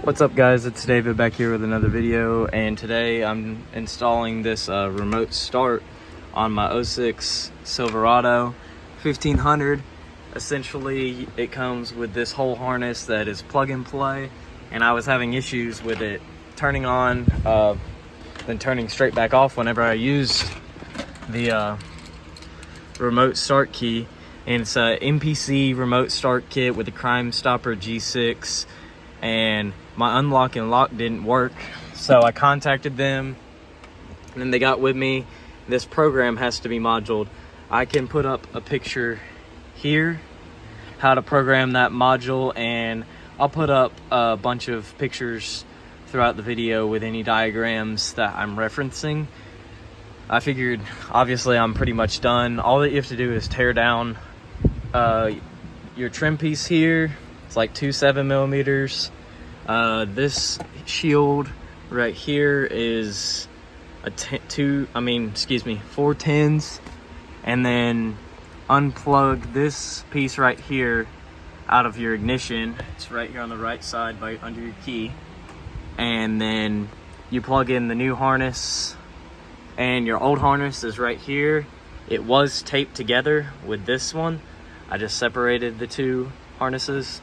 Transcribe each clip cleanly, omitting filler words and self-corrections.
What's up guys, it's David back here with another video, and today I'm installing this remote start on my 06 Silverado 1500. Essentially it comes with this whole harness that is plug and play, and I was having issues with it turning on then turning straight back off whenever I used the remote start key. And it's a MPC remote start kit with a Crime Stopper G6, and my unlock and lock didn't work, so I contacted them and then they got with me. This program has to be moduled. I can put up a picture here how to program that module, and I'll put up a bunch of pictures throughout the video with any diagrams that I'm referencing. I figured obviously I'm pretty much done. All that you have to do is tear down your trim piece here. It's like 2 7mm. This shield right here is a 4 10s, and then unplug this piece right here out of your ignition. It's right here on the right side by under your key, and then you plug in the new harness, and your old harness is right here. It was taped together with this one. I just separated the two harnesses,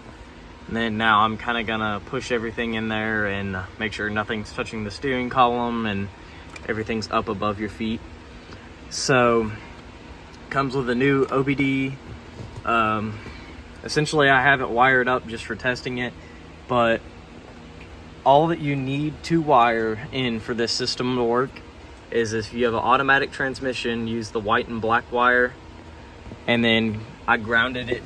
and then now I'm kind of gonna push everything in there and make sure nothing's touching the steering column and everything's up above your feet. So comes with a new OBD. Essentially I have it wired up just for testing it, but all that you need to wire in for this system to work is, if you have an automatic transmission, use the white and black wire. And then I grounded it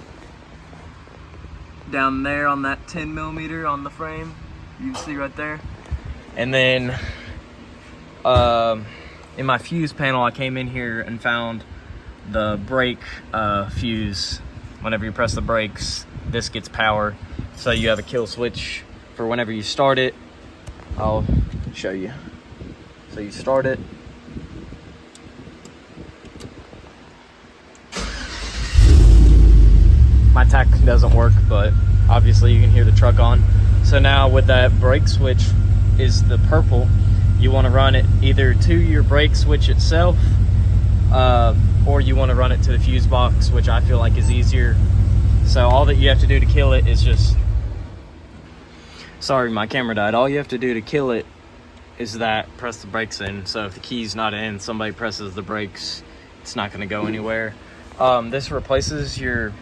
down there on that 10mm on the frame, you can see right there. And then in my fuse panel, I came in here and found the brake fuse. Whenever you press the brakes, this gets power, so you have a kill switch for whenever you start it. I'll show you. So you start it, my tach doesn't work, but obviously you can hear the truck on. So now with that brake switch is the purple, you want to run it either to your brake switch itself, or you want to run it to the fuse box, which I feel like is easier. So all that you have to do to kill it is just, sorry, my camera died. All you have to do to kill it is that press the brakes in. So if the key's not in, somebody presses the brakes, it's not going to go anywhere. This replaces your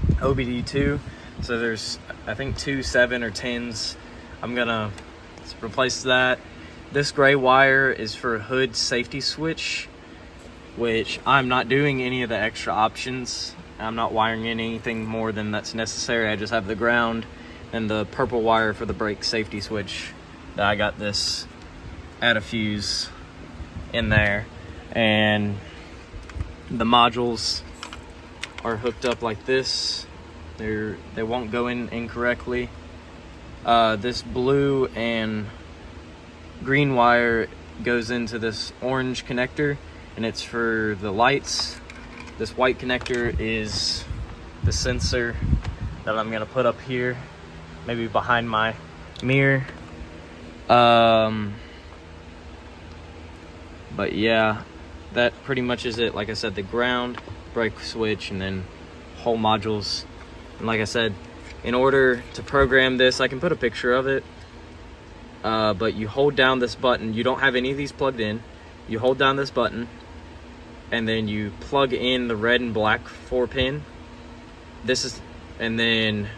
OBD2, so there's I think 2 7 or 10s. I'm gonna replace that. This gray wire is for a hood safety switch, which I'm not doing any of the extra options. I'm not wiring in anything more than that's necessary. I just have the ground and the purple wire for the brake safety switch that I got this add a fuse in there. And the modules are hooked up like this. They won't go in incorrectly. This blue and green wire goes into this orange connector, and it's for the lights. This white connector is the sensor that I'm gonna put up here, maybe behind my mirror. But yeah, that pretty much is it. Like I said, the ground, brake switch, and then whole modules. And like I said, in order to program this, I can put a picture of it, but you hold down this button. You don't have any of these plugged in. You hold down this button, and then you plug in the red and black 4-pin. And then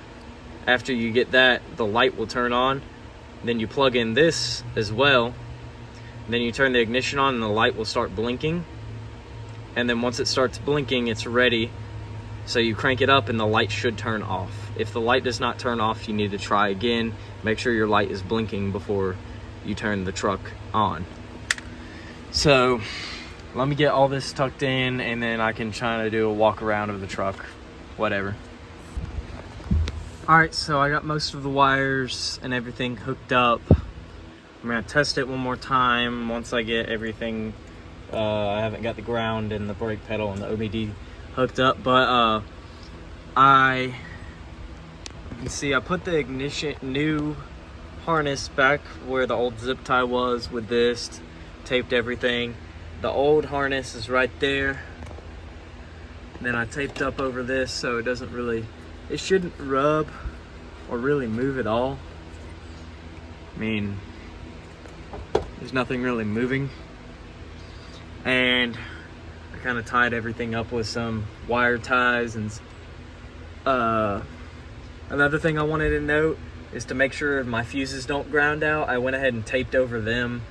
after you get that, the light will turn on. Then you plug in this as well. Then you turn the ignition on and the light will start blinking. And then once it starts blinking, it's ready. So you crank it up and the light should turn off. If the light does not turn off, you need to try again. Make sure your light is blinking before you turn the truck on. So let me get all this tucked in, and then I can try to do a walk around of the truck, whatever. All right, so I got most of the wires and everything hooked up. I'm gonna test it one more time once I get everything. I haven't got the ground and the brake pedal and the OBD hooked up, but you can see I put the ignition, new harness back where the old zip tie was with this, taped everything. The old harness is right there. Then I taped up over this so it doesn't really, it shouldn't rub or really move at all. I mean, there's nothing really moving. And I kind of tied everything up with some wire ties. And another thing I wanted to note is to make sure my fuses don't ground out. I went ahead and taped over them.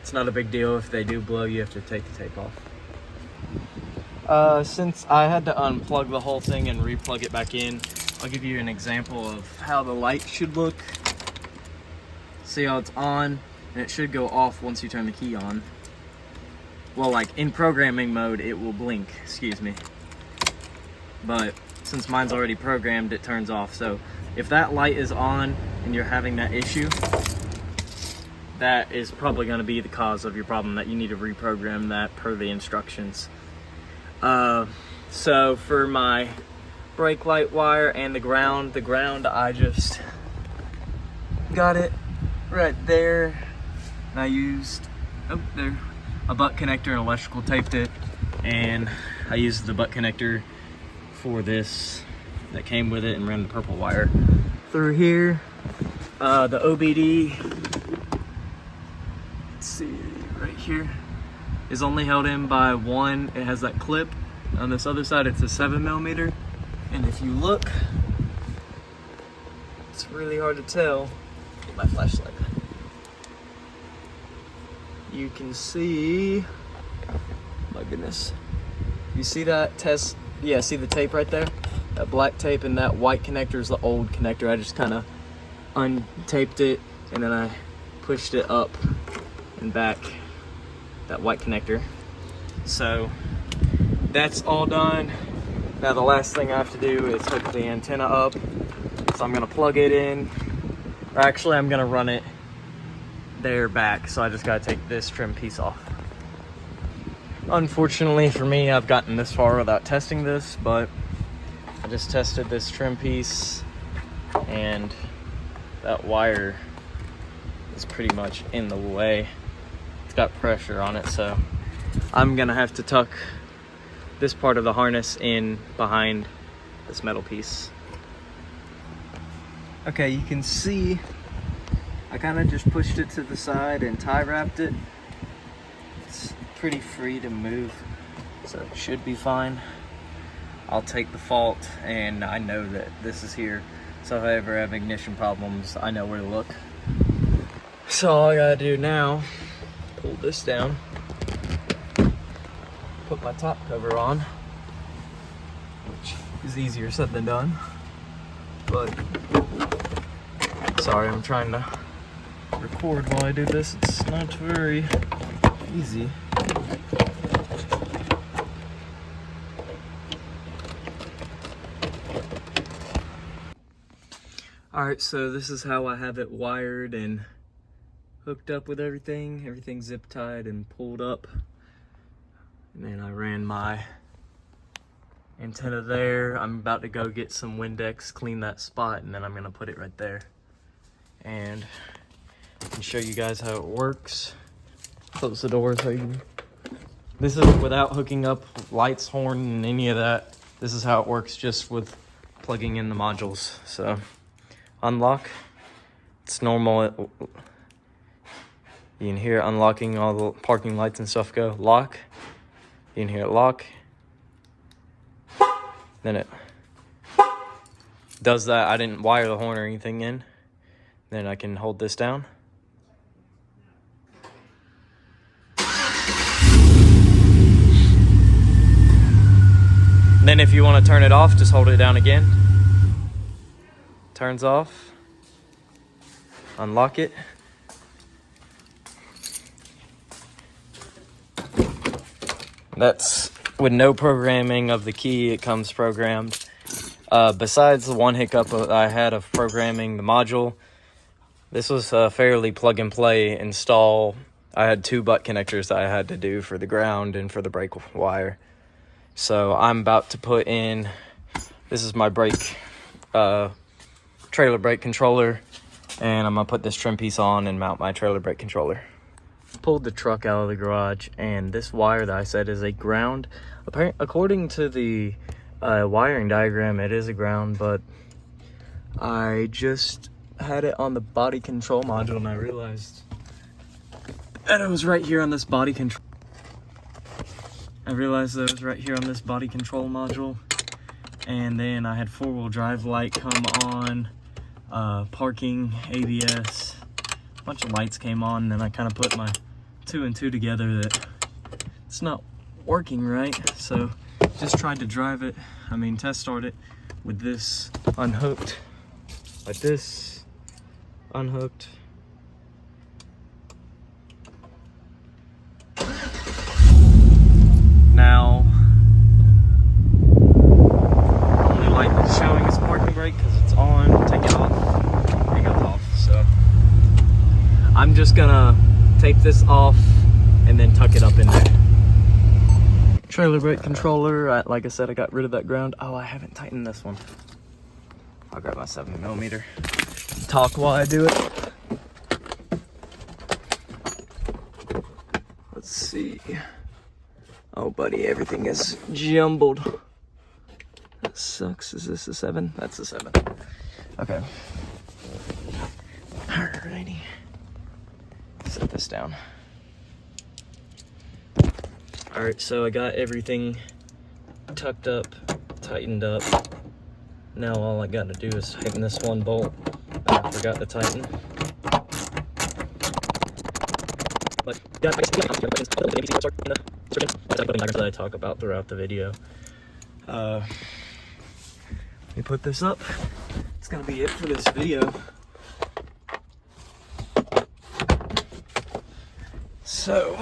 It's not a big deal. If they do blow, you have to take the tape off. Since I had to unplug the whole thing and replug it back in, I'll give you an example of how the light should look. See how it's on, and it should go off once you turn the key on. Well, like in programming mode, it will blink, excuse me. But since mine's already programmed, it turns off. So if that light is on and you're having that issue, that is probably going to be the cause of your problem, that you need to reprogram that per the instructions. So for my brake light wire and the ground I just got it right there, and I used a butt connector and electrical taped it, and I used the butt connector for this that came with it and ran the purple wire through here. The OBD, let's see, right here, is only held in by one. It has that clip. On this other side, it's a 7mm. And if you look, it's really hard to tell. Get my flashlight. You can see, my goodness. You see that test? Yeah, see the tape right there? That black tape and that white connector is the old connector. I just kind of untaped it and then I pushed it up and back, that white connector. So that's all done. Now the last thing I have to do is hook the antenna up. So I'm gonna plug it in. Or actually, I'm gonna run it there back. So I just gotta take this trim piece off. Unfortunately for me, I've gotten this far without testing this, but I just tested this trim piece and that wire is pretty much in the way. It's got pressure on it, so I'm gonna have to tuck this part of the harness in behind this metal piece. Okay, you can see I kind of just pushed it to the side and tie wrapped it. It's pretty free to move, so it should be fine. I'll take the fault, and I know that this is here, so if I ever have ignition problems, I know where to look. So all I gotta do now, pull this down, put my top cover on, which is easier said than done, but sorry, I'm trying to record while I do this. It's not very easy. Alright, so this is how I have it wired and hooked up with everything. Everything's zip tied and pulled up. And then I ran my antenna there. I'm about to go get some Windex, clean that spot, and then I'm gonna put it right there. And I can show you guys how it works. Close the door so you can... This is without hooking up lights, horn, and any of that. This is how it works just with plugging in the modules. So unlock, it's normal. You can hear it unlocking, all the parking lights and stuff go. Lock, you can hear it lock. Then it does that. I didn't wire the horn or anything in. Then I can hold this down. Then if you want to turn it off, just hold it down again. Turns off. Unlock it. That's with no programming of the key, it comes programmed. Besides the one hiccup I had of programming the module, this was a fairly plug and play install. I had 2 butt connectors that I had to do for the ground and for the brake wire. So I'm about to put in, this is my brake, trailer brake controller. And I'm gonna put this trim piece on and mount my trailer brake controller. Pulled the truck out of the garage, and this wire that I said is a ground. According to the wiring diagram, it is a ground, but I just had it on the body control module and I realized that it was right here on this body control. Module, and then I had 4-wheel drive light come on, parking, ABS, a bunch of lights came on, and then I kind of put my 2 and 2 together that it's not working right, so just tried to test start it with this unhooked, like this, unhooked. Now, only light that's showing is parking brake because it's on. Take it off, it goes off. So I'm just gonna tape this off and then tuck it up in there. Trailer brake controller. Like I said, I got rid of that ground. Oh, I haven't tightened this one. I'll grab my 7mm. Talk while I do it. Let's see. Oh, buddy, everything is jumbled. That sucks. Is this a 7? That's a 7. Okay. Alrighty. Set this down. Alright, so I got everything tucked up, tightened up. Now all I gotta do is tighten this one bolt that I forgot to tighten. That I talk about throughout the video. Let me put this up. It's gonna be it for this video. So